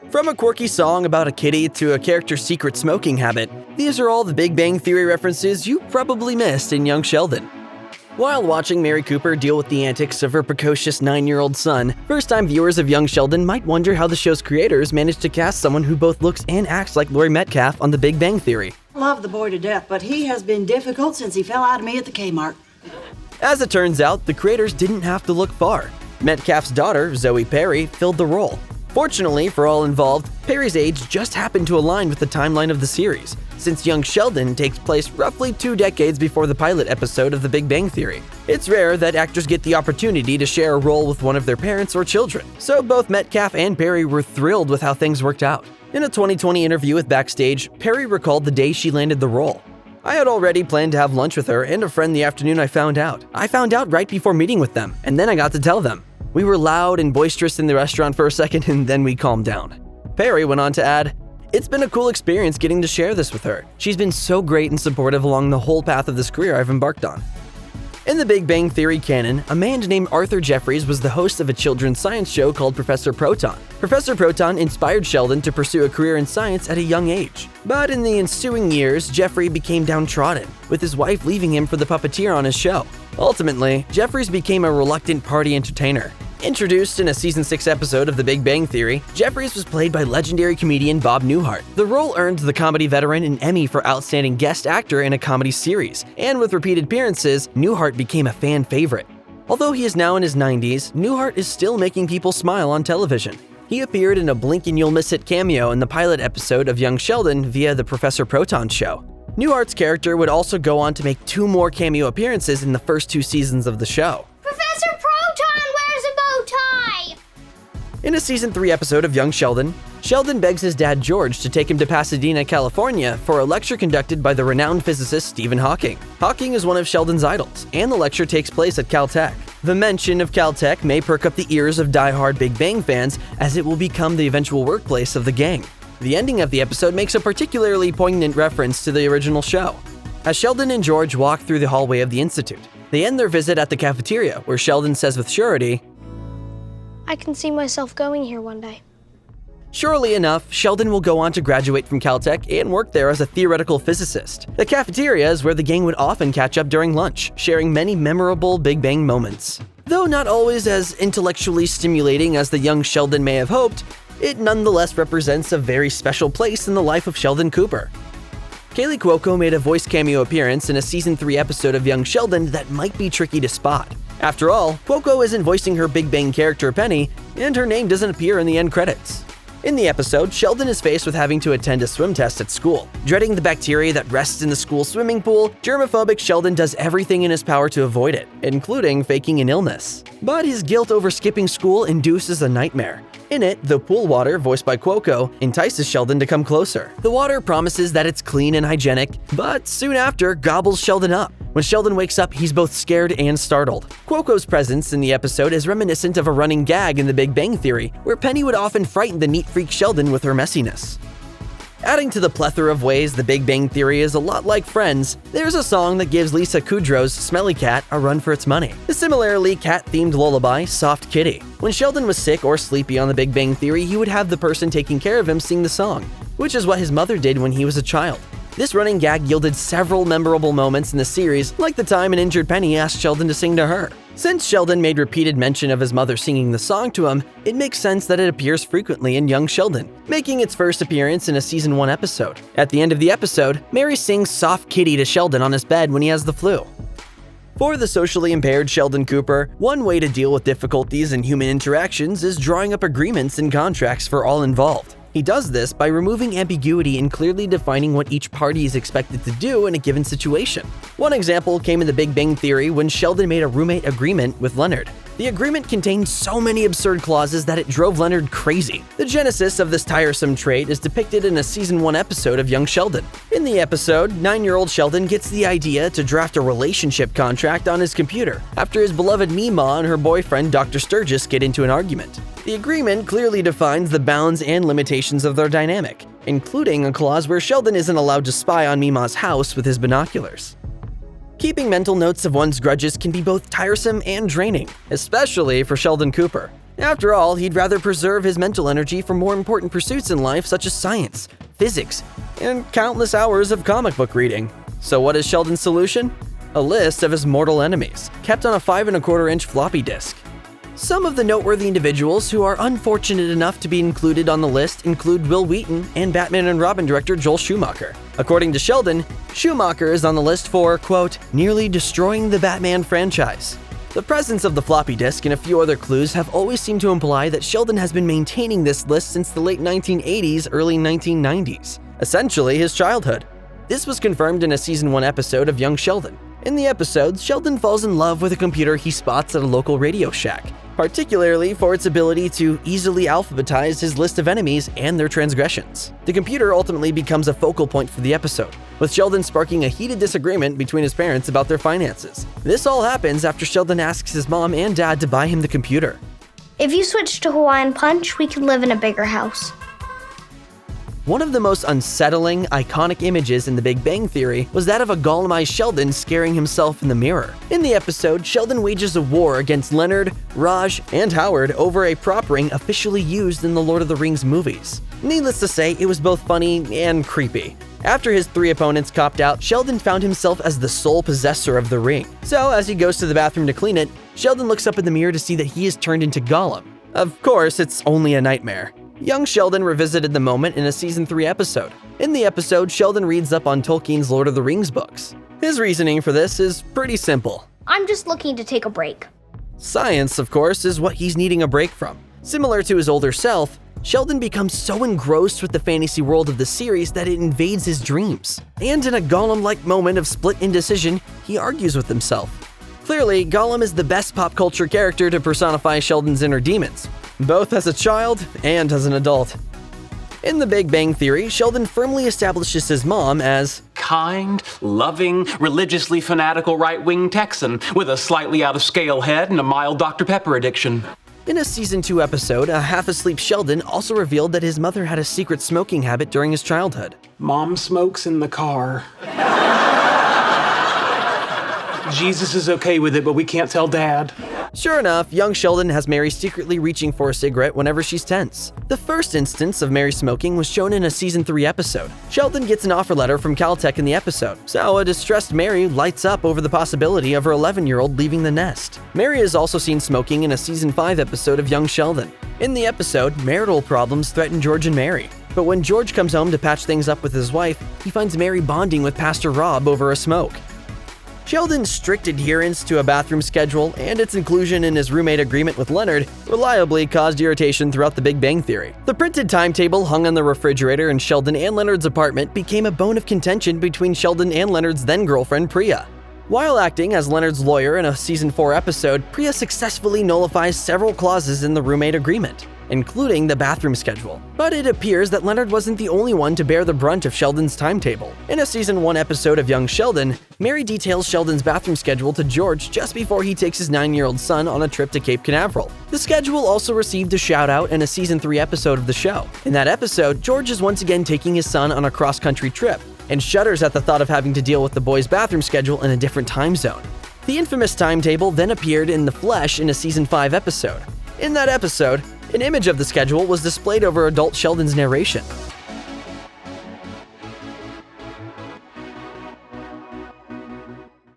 From a quirky song about a kitty to a character's secret smoking habit, these are all the Big Bang Theory references you probably missed in Young Sheldon. While watching Mary Cooper deal with the antics of her precocious 9-year-old son, first-time viewers of Young Sheldon might wonder how the show's creators managed to cast someone who both looks and acts like Laurie Metcalf on The Big Bang Theory. Love the boy to death, but he has been difficult since he fell out of me at the Kmart. As it turns out, the creators didn't have to look far. Metcalf's daughter, Zoe Perry, filled the role. Fortunately for all involved, Perry's age just happened to align with the timeline of the series, since Young Sheldon takes place roughly 2 decades before the pilot episode of The Big Bang Theory. It's rare that actors get the opportunity to share a role with one of their parents or children, so both Metcalf and Perry were thrilled with how things worked out. In a 2020 interview with Backstage, Perry recalled the day she landed the role. "I had already planned to have lunch with her and a friend the afternoon I found out. I found out right before meeting with them, and then I got to tell them. We were loud and boisterous in the restaurant for a second, and then we calmed down." Perry went on to add, "It's been a cool experience getting to share this with her. She's been so great and supportive along the whole path of this career I've embarked on." In the Big Bang Theory canon, a man named Arthur Jeffries was the host of a children's science show called Professor Proton. Professor Proton inspired Sheldon to pursue a career in science at a young age. But in the ensuing years, Jeffrey became downtrodden, with his wife leaving him for the puppeteer on his show. Ultimately, Jeffries became a reluctant party entertainer. Introduced in a Season 6 episode of The Big Bang Theory, Jeffries was played by legendary comedian Bob Newhart. The role earned the comedy veteran an Emmy for Outstanding Guest Actor in a Comedy Series, and with repeated appearances, Newhart became a fan favorite. Although he is now in his 90s, Newhart is still making people smile on television. He appeared in a Blink and You'll Miss It cameo in the pilot episode of Young Sheldon via the Professor Proton show. Newhart's character would also go on to make 2 more cameo appearances in the first 2 seasons of the show. Professor Proton wears a bow tie! In a Season 3 episode of Young Sheldon, Sheldon begs his dad George to take him to Pasadena, California for a lecture conducted by the renowned physicist Stephen Hawking. Hawking is one of Sheldon's idols, and the lecture takes place at Caltech. The mention of Caltech may perk up the ears of die-hard Big Bang fans, as it will become the eventual workplace of the gang. The ending of the episode makes a particularly poignant reference to the original show. As Sheldon and George walk through the hallway of the Institute, they end their visit at the cafeteria, where Sheldon says with surety, I can see myself going here one day. Surely enough, Sheldon will go on to graduate from Caltech and work there as a theoretical physicist. The cafeteria is where the gang would often catch up during lunch, sharing many memorable Big Bang moments. Though not always as intellectually stimulating as the young Sheldon may have hoped, it nonetheless represents a very special place in the life of Sheldon Cooper. Kaley Cuoco made a voice cameo appearance in a Season 3 episode of Young Sheldon that might be tricky to spot. After all, Cuoco isn't voicing her Big Bang character Penny, and her name doesn't appear in the end credits. In the episode, Sheldon is faced with having to attend a swim test at school. Dreading the bacteria that rests in the school swimming pool, germophobic Sheldon does everything in his power to avoid it, including faking an illness. But his guilt over skipping school induces a nightmare. In it, the pool water, voiced by Cuoco, entices Sheldon to come closer. The water promises that it's clean and hygienic, but soon after gobbles Sheldon up. When Sheldon wakes up, he's both scared and startled. Cuoco's presence in the episode is reminiscent of a running gag in The Big Bang Theory, where Penny would often frighten the neat freak Sheldon with her messiness. Adding to the plethora of ways The Big Bang Theory is a lot like Friends, there's a song that gives Lisa Kudrow's Smelly Cat a run for its money. The similarly cat-themed lullaby, Soft Kitty. When Sheldon was sick or sleepy on The Big Bang Theory, he would have the person taking care of him sing the song, which is what his mother did when he was a child. This running gag yielded several memorable moments in the series, like the time an injured Penny asked Sheldon to sing to her. Since Sheldon made repeated mention of his mother singing the song to him, it makes sense that it appears frequently in Young Sheldon, making its first appearance in a Season 1 episode. At the end of the episode, Mary sings Soft Kitty to Sheldon on his bed when he has the flu. For the socially impaired Sheldon Cooper, one way to deal with difficulties in human interactions is drawing up agreements and contracts for all involved. He does this by removing ambiguity and clearly defining what each party is expected to do in a given situation. One example came in The Big Bang Theory when Sheldon made a roommate agreement with Leonard. The agreement contained so many absurd clauses that it drove Leonard crazy. The genesis of this tiresome trait is depicted in a Season 1 episode of Young Sheldon. In the episode, 9-year-old Sheldon gets the idea to draft a relationship contract on his computer after his beloved Mima and her boyfriend Dr. Sturgis get into an argument. The agreement clearly defines the bounds and limitations of their dynamic, including a clause where Sheldon isn't allowed to spy on Mima's house with his binoculars. Keeping mental notes of one's grudges can be both tiresome and draining, especially for Sheldon Cooper. After all, he'd rather preserve his mental energy for more important pursuits in life such as science, physics, and countless hours of comic book reading. So what is Sheldon's solution? A list of his mortal enemies, kept on a 5¼ floppy disk. Some of the noteworthy individuals who are unfortunate enough to be included on the list include Wil Wheaton and Batman and Robin director Joel Schumacher. According to Sheldon, Schumacher is on the list for, quote, nearly destroying the Batman franchise. The presence of the floppy disk and a few other clues have always seemed to imply that Sheldon has been maintaining this list since the late 1980s, early 1990s, essentially his childhood. This was confirmed in a Season 1 episode of Young Sheldon. In the episode, Sheldon falls in love with a computer he spots at a local Radio Shack, particularly for its ability to easily alphabetize his list of enemies and their transgressions. The computer ultimately becomes a focal point for the episode, with Sheldon sparking a heated disagreement between his parents about their finances. This all happens after Sheldon asks his mom and dad to buy him the computer. If you switch to Hawaiian Punch, we could live in a bigger house. One of the most unsettling, iconic images in The Big Bang Theory was that of a Gollumized Sheldon scaring himself in the mirror. In the episode, Sheldon wages a war against Leonard, Raj, and Howard over a prop ring officially used in the Lord of the Rings movies. Needless to say, it was both funny and creepy. After his 3 opponents copped out, Sheldon found himself as the sole possessor of the ring. So, as he goes to the bathroom to clean it, Sheldon looks up in the mirror to see that he is turned into Gollum. Of course, it's only a nightmare. Young Sheldon revisited the moment in a Season 3 episode. In the episode, Sheldon reads up on Tolkien's Lord of the Rings books. His reasoning for this is pretty simple. I'm just looking to take a break. Science, of course, is what he's needing a break from. Similar to his older self, Sheldon becomes so engrossed with the fantasy world of the series that it invades his dreams. And in a Gollum-like moment of split indecision, he argues with himself. Clearly, Gollum is the best pop culture character to personify Sheldon's inner demons, both as a child and as an adult. In The Big Bang Theory, Sheldon firmly establishes his mom as kind, loving, religiously fanatical right-wing Texan with a slightly out-of-scale head and a mild Dr. Pepper addiction. In a Season 2 episode, a half-asleep Sheldon also revealed that his mother had a secret smoking habit during his childhood. Mom smokes in the car. Jesus is okay with it, but we can't tell Dad. Sure enough, young Sheldon has Mary secretly reaching for a cigarette whenever she's tense. The first instance of Mary smoking was shown in a Season 3 episode. Sheldon gets an offer letter from Caltech in the episode, so a distressed Mary lights up over the possibility of her 11-year-old leaving the nest. Mary is also seen smoking in a Season 5 episode of Young Sheldon. In the episode, marital problems threaten George and Mary. But when George comes home to patch things up with his wife, he finds Mary bonding with Pastor Rob over a smoke. Sheldon's strict adherence to a bathroom schedule and its inclusion in his roommate agreement with Leonard reliably caused irritation throughout The Big Bang Theory. The printed timetable hung on the refrigerator in Sheldon and Leonard's apartment became a bone of contention between Sheldon and Leonard's then-girlfriend Priya. While acting as Leonard's lawyer in a Season 4 episode, Priya successfully nullifies several clauses in the roommate agreement, including the bathroom schedule. But it appears that Leonard wasn't the only one to bear the brunt of Sheldon's timetable. In a Season 1 episode of Young Sheldon, Mary details Sheldon's bathroom schedule to George just before he takes his 9-year-old son on a trip to Cape Canaveral. The schedule also received a shout-out in a Season 3 episode of the show. In that episode, George is once again taking his son on a cross-country trip and shudders at the thought of having to deal with the boy's bathroom schedule in a different time zone. The infamous timetable then appeared in the flesh in a Season 5 episode. In that episode, an image of the schedule was displayed over adult Sheldon's narration.